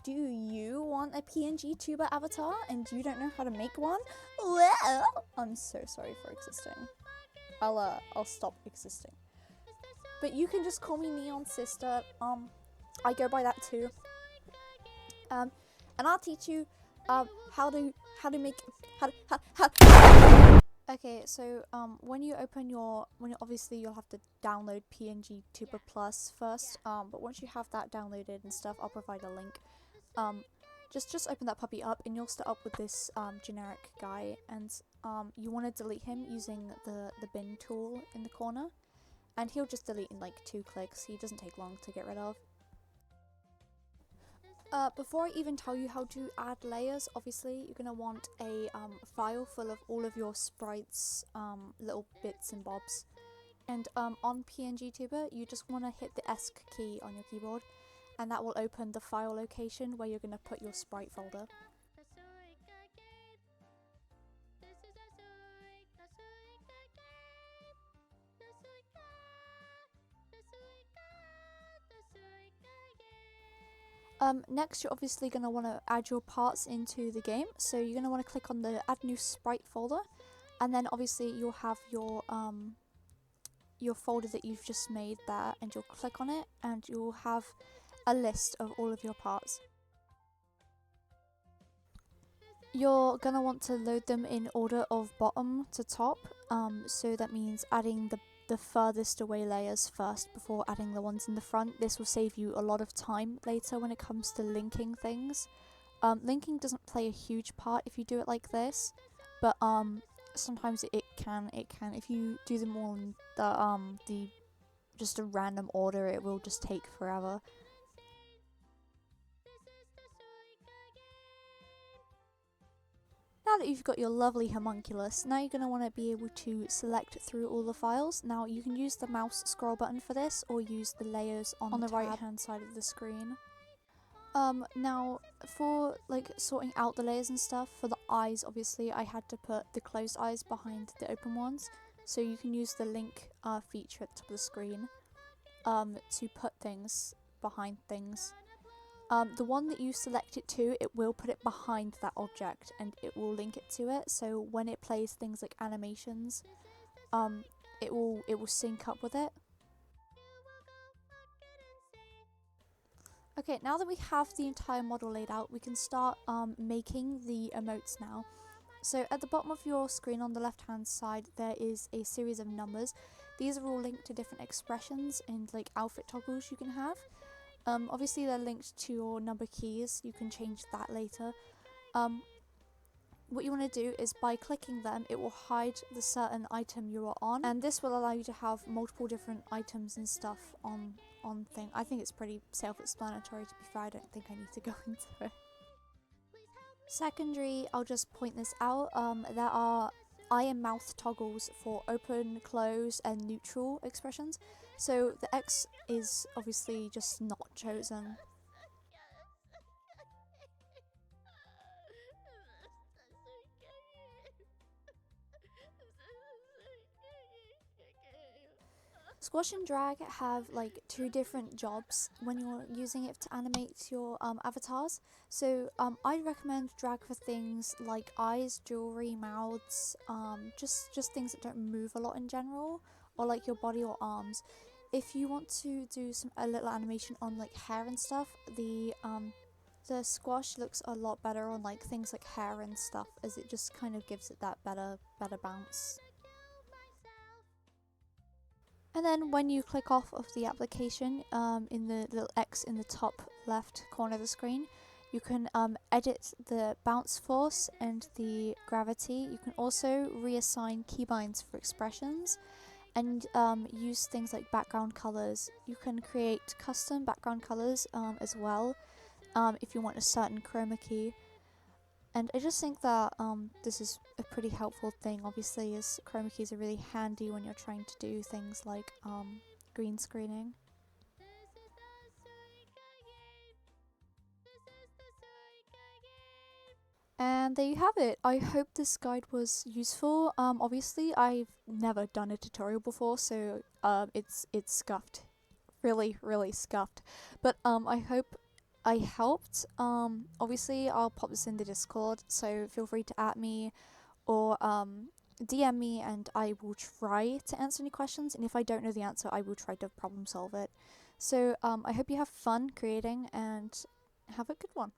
do you want a PNG tuber avatar and you don't know how to make one? Well, I'm so sorry for existing. I'll stop existing. But you can just call me Neon Sister. I go by that too. And I'll teach you how to make Okay, so when you obviously you'll have to download PNGTuberPlus first. But once you have that downloaded and stuff, I'll provide a link. Just open that puppy up and you'll start up with this generic guy, and you want to delete him using the bin tool in the corner, and he'll just delete in like 2 clicks. He doesn't take long to get rid of. Before I even tell you how to add layers, obviously you're gonna want a file full of all of your sprites, little bits and bobs, and on PNGTuber you just want to hit the ESC key on your keyboard, and that will open the file location where you're gonna put your sprite folder. Next you're obviously going to want to add your parts into the game, so you're going to want to click on the add new sprite folder, and then obviously you'll have your folder that you've just made there, and you'll click on it and you'll have a list of all of your parts. You're going to want to load them in order of bottom to top, so that means adding the furthest away layers first before adding the ones in the front. This will save you a lot of time later when it comes to linking things. Linking doesn't play a huge part if you do it like this, but sometimes it can. If you do them all in the just a random order, it will just take forever. Now that you've got your lovely homunculus, now you're going to want to be able to select through all the files. Now you can use the mouse scroll button for this, or use the layers on the right hand side of the screen. Now for like sorting out the layers and stuff, for the eyes obviously I had to put the closed eyes behind the open ones, so you can use the link feature at the top of the screen to put things behind things. The one that you select it to, it will put it behind that object and it will link it to it, so when it plays things like animations, it will sync up with it. Okay, now that we have the entire model laid out, we can start making the emotes now. So at the bottom of your screen on the left hand side there is a series of numbers. These are all linked to different expressions and like outfit toggles you can have. Obviously they're linked to your number keys, you can change that later. What you want to do is by clicking them, it will hide the certain item you are on, and this will allow you to have multiple different items and stuff on thing. I think it's pretty self-explanatory, to be fair. I don't think I need to go into it. Secondary, I'll just point this out, there are eye and mouth toggles for open, close and neutral expressions. So the X is obviously just not chosen. Squash and drag have like 2 different jobs when you're using it to animate your avatars. So I'd recommend drag for things like eyes, jewelry, mouths, just things that don't move a lot in general, or like your body or arms. If you want to do a little animation on like hair and stuff, the squash looks a lot better on like things like hair and stuff, as it just kind of gives it that better bounce. And then when you click off of the application, in the little X in the top left corner of the screen, you can edit the bounce force and the gravity. You can also reassign keybinds for expressions, and use things like background colors. You can create custom background colors as well, if you want a certain chroma key. And I just think that this is a pretty helpful thing, obviously, as chroma keys are really handy when you're trying to do things like green screening. And there you have it. I hope this guide was useful. Obviously I've never done a tutorial before, so it's scuffed. Really scuffed. But I hope I helped. Obviously I'll pop this in the Discord, so feel free to at me or DM me and I will try to answer any questions, and if I don't know the answer I will try to problem solve it. So I hope you have fun creating and have a good one.